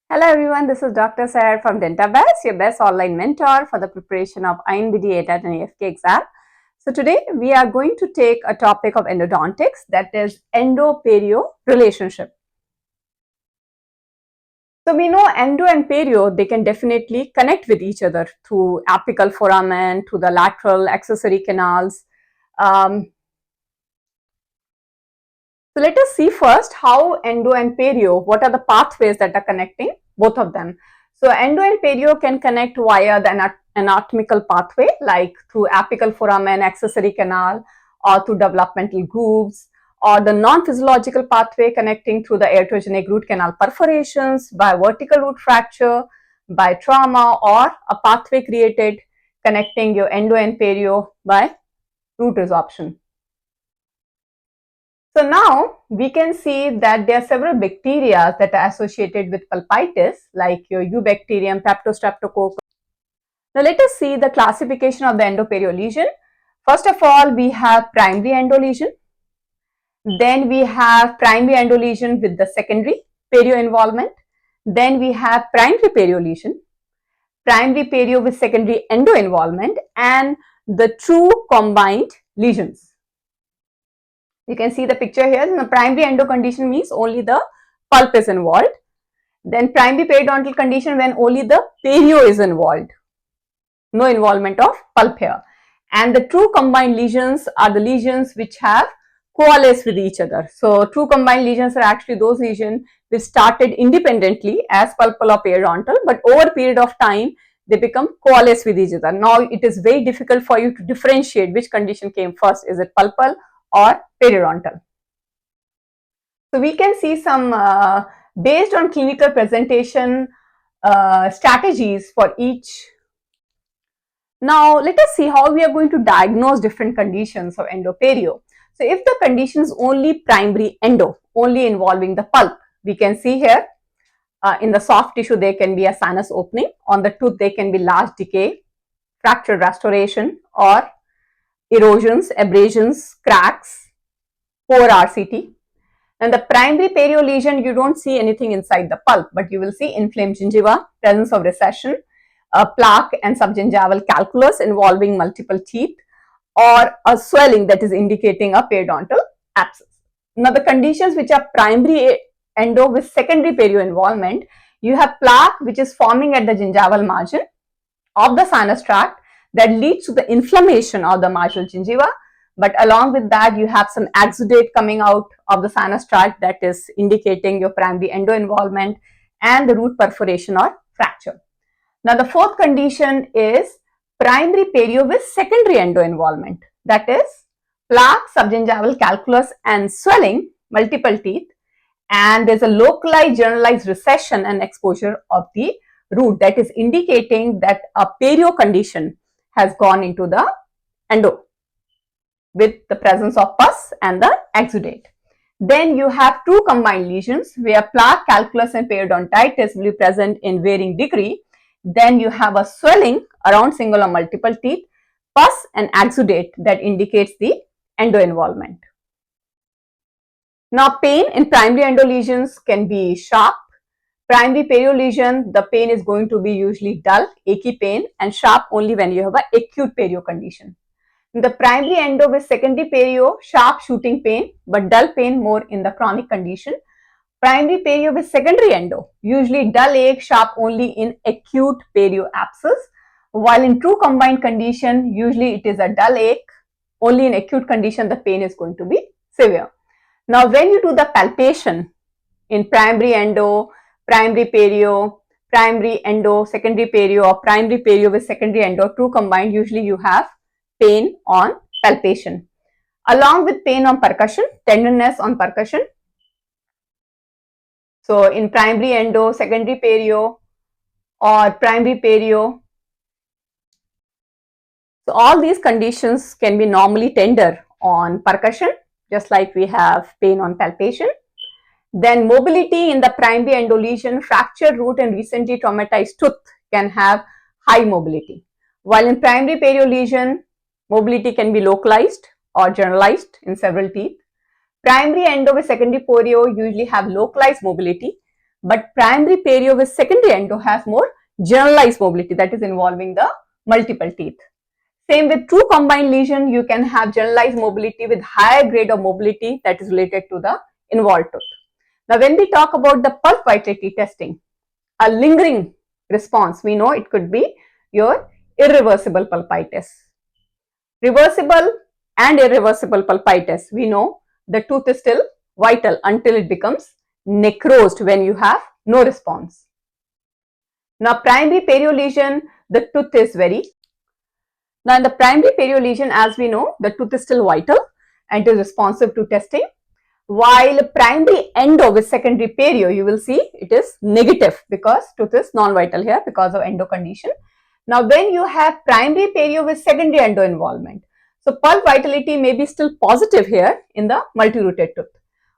Hello everyone, this is Dr. Sayar from Dentabest, your best online mentor for the preparation of INBD ATAT and AFK exam. So today we are going to take a topic of endodontics, that is endo-perio relationship. So we know endo and perio, they can definitely connect with each other through apical foramen, to the lateral accessory canals. So let us see first how endo and perio, what are the pathways that are connecting both of them. So endo and perio can connect via the anatomical pathway, like through apical foramen, accessory canal, or through developmental grooves, or the non-physiological pathway connecting through the iatrogenic root canal perforations, by vertical root fracture, by trauma, or a pathway created connecting your endo and perio by root resorption. So now we can see that there are several bacteria that are associated with pulpitis, like your Eubacterium, Peptostreptococcus. Now let us see the classification of the endoperio lesion. First of all, we have primary endo lesion. Then we have primary endo lesion with the secondary perio involvement. Then we have primary perio lesion, primary perio with secondary endo involvement, and the true combined lesions. You can see the picture here. In the primary endo condition means only the pulp is involved. Then primary periodontal condition when only the perio is involved. No involvement of pulp here. And the true combined lesions are the lesions which have coalesced with each other. So true combined lesions are actually those lesions which started independently as pulpal or periodontal, but over a period of time they become coalesced with each other. Now it is very difficult for you to differentiate which condition came first. Is it pulpal or periodontal? So we can see some based on clinical presentation strategies for each. Now let us see how we are going to diagnose different conditions of endoperio. So if the condition is only primary endo, only involving the pulp, we can see here in the soft tissue there can be a sinus opening, on the tooth there can be large decay, fracture restoration, or erosions, abrasions, cracks, poor RCT. And the primary perio lesion, you don't see anything inside the pulp, but you will see inflamed gingiva, presence of recession, plaque and subgingival calculus involving multiple teeth, or a swelling that is indicating a periodontal abscess. Now the conditions which are primary endo with secondary perio involvement, you have plaque which is forming at the gingival margin of the sinus tract that leads to the inflammation of the marginal gingiva. But along with that, you have some exudate coming out of the sinus tract that is indicating your primary endo involvement and the root perforation or fracture. Now, the fourth condition is primary perio with secondary endo involvement, that is plaque, subgingival calculus, and swelling, multiple teeth, and there's a localized generalized recession and exposure of the root that is indicating that a perio condition has gone into the endo with the presence of pus and the exudate. Then you have two combined lesions where plaque, calculus, and periodontitis will be present in varying degree. Then you have a swelling around single or multiple teeth, pus and exudate that indicates the endo involvement. Now pain in primary endo lesions can be sharp. Primary perio lesion, the pain is going to be usually dull, achy pain, and sharp only when you have an acute perio condition. In the primary endo with secondary perio, sharp shooting pain, but dull pain more in the chronic condition. Primary perio with secondary endo, usually dull ache, sharp only in acute perio abscess, while in true combined condition, usually it is a dull ache, only in acute condition the pain is going to be severe. Now when you do the palpation in primary endo, primary perio, primary endo, secondary perio, or primary perio with secondary endo, true combined, usually you have pain on palpation along with pain on percussion, tenderness on percussion. So in primary endo, secondary perio, or primary perio, so all these conditions can be normally tender on percussion, just like we have pain on palpation. Then mobility in the primary endo lesion, fractured root and recently traumatized tooth can have high mobility, while in primary perio lesion, mobility can be localized or generalized in several teeth. Primary endo with secondary perio usually have localized mobility, But primary perio with secondary endo has more generalized mobility, that is involving the multiple teeth. Same with true combined lesion, you can have generalized mobility with higher grade of mobility that is related to the involved tooth. Now, when we talk about the pulp vitality testing, a lingering response, we know it could be your irreversible pulpitis. Reversible and irreversible pulpitis, we know the tooth is still vital until it becomes necrosed when you have no response. Now, primary perio lesion, the tooth is very. Now, in the primary perio lesion, as we know, the tooth is still vital and is responsive to testing. While primary endo with secondary perio, you will see it is negative because tooth is non-vital here because of endo condition. Now, when you have primary perio with secondary endo involvement, so pulp vitality may be still positive here in the multi-rooted tooth.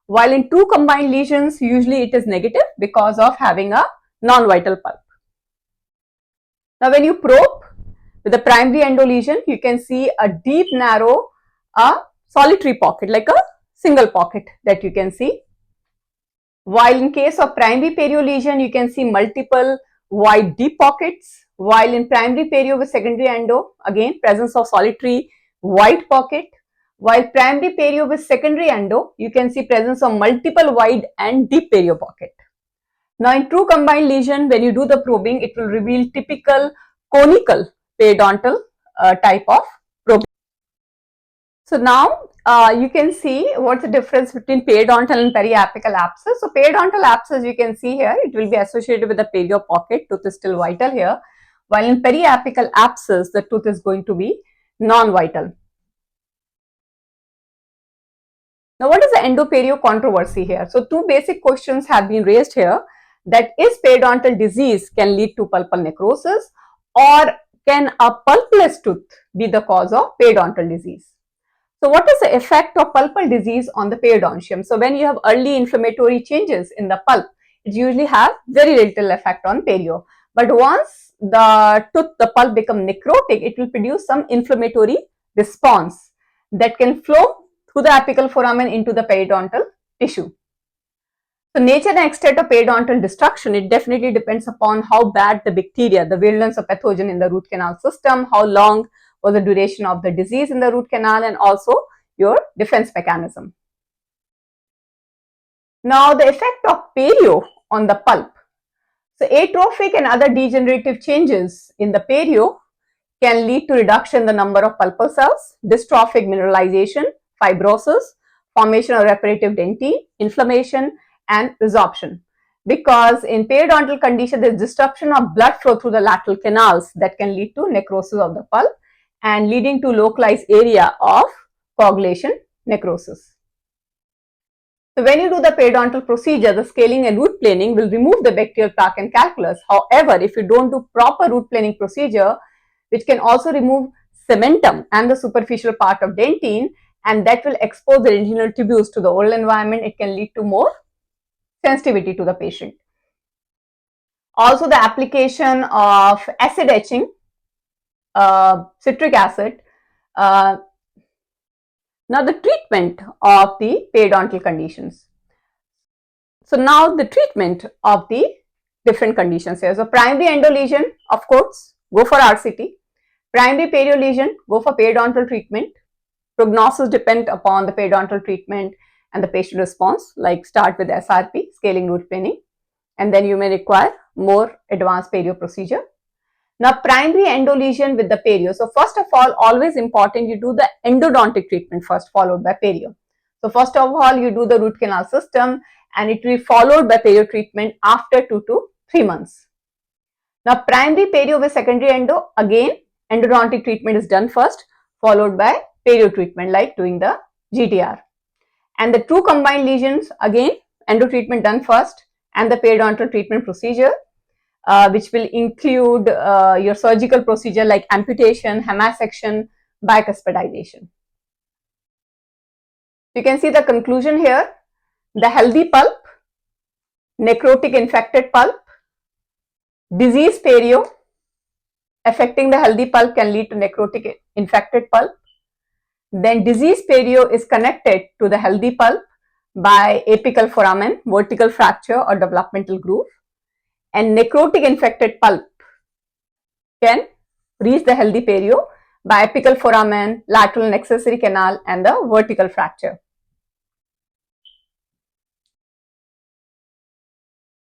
While in two combined lesions, usually it is negative because of having a non-vital pulp. Now, when you probe with the primary endo lesion, you can see a deep, narrow, solitary pocket like a single pocket that you can see. While in case of primary perio lesion, you can see multiple wide deep pockets. While in primary perio with secondary endo, again presence of solitary wide pocket. While primary perio with secondary endo, you can see presence of multiple wide and deep perio pocket. Now, in true combined lesion, when you do the probing, it will reveal typical conical periodontal type of probing. So now you can see what's the difference between periodontal and periapical abscess. So periodontal abscess, you can see here, it will be associated with the perio pocket, tooth is still vital here. While in periapical abscess, the tooth is going to be non-vital. Now, what is the Endo-Perio controversy here? So, two basic questions have been raised here, that is periodontal disease can lead to pulpal necrosis, or can a pulpless tooth be the cause of periodontal disease? So, what is the effect of pulpal disease on the periodontium? So, when you have early inflammatory changes in the pulp, it usually have very little effect on perio. But once the tooth, the pulp become necrotic, it will produce some inflammatory response that can flow through the apical foramen into the periodontal tissue. So, nature and extent of periodontal destruction, it definitely depends upon how bad the bacteria, the virulence of pathogen in the root canal system, how long was the duration of the disease in the root canal, and also your defense mechanism. Now, the effect of perio on the pulp. So, atrophic and other degenerative changes in the perio can lead to reduction in the number of pulpal cells, dystrophic mineralization, fibrosis, formation of reparative dentine, inflammation, and resorption. Because in periodontal condition, there is disruption of blood flow through the lateral canals that can lead to necrosis of the pulp and leading to localized area of coagulation necrosis. So, when you do the periodontal procedure, the scaling and root planing will remove the bacterial plaque and calculus. However, if you don't do proper root planing procedure, which can also remove cementum and the superficial part of dentine, and that will expose the dentinal tubules to the oral environment, it can lead to more sensitivity to the patient. Also, the application of acid etching, citric acid. Now, the treatment of the periodontal conditions. So, now the treatment of the different conditions here. So, primary endo lesion, of course, go for RCT. Primary perio lesion, go for periodontal treatment. Prognosis depend upon the periodontal treatment and the patient response, like start with SRP, scaling root planing, and then you may require more advanced perio procedure. Now, primary endo lesion with the perio. So, first of all, always important, you do the endodontic treatment first, followed by perio. So, first of all, you do the root canal system and it will be followed by perio treatment after 2 to 3 months. Now, primary perio with secondary endo, again, endodontic treatment is done first, followed by perio treatment like doing the GTR. And the true combined lesions, again, endo treatment done first and the periodontal treatment procedure, which will include your surgical procedure like amputation, hemisection, bicuspidization. You can see the conclusion here, the healthy pulp, necrotic infected pulp, disease perio affecting the healthy pulp can lead to necrotic infected pulp. Then disease perio is connected to the healthy pulp by apical foramen, vertical fracture or developmental groove, and necrotic infected pulp can reach the healthy perio by apical foramen, lateral and accessory canal, and the vertical fracture.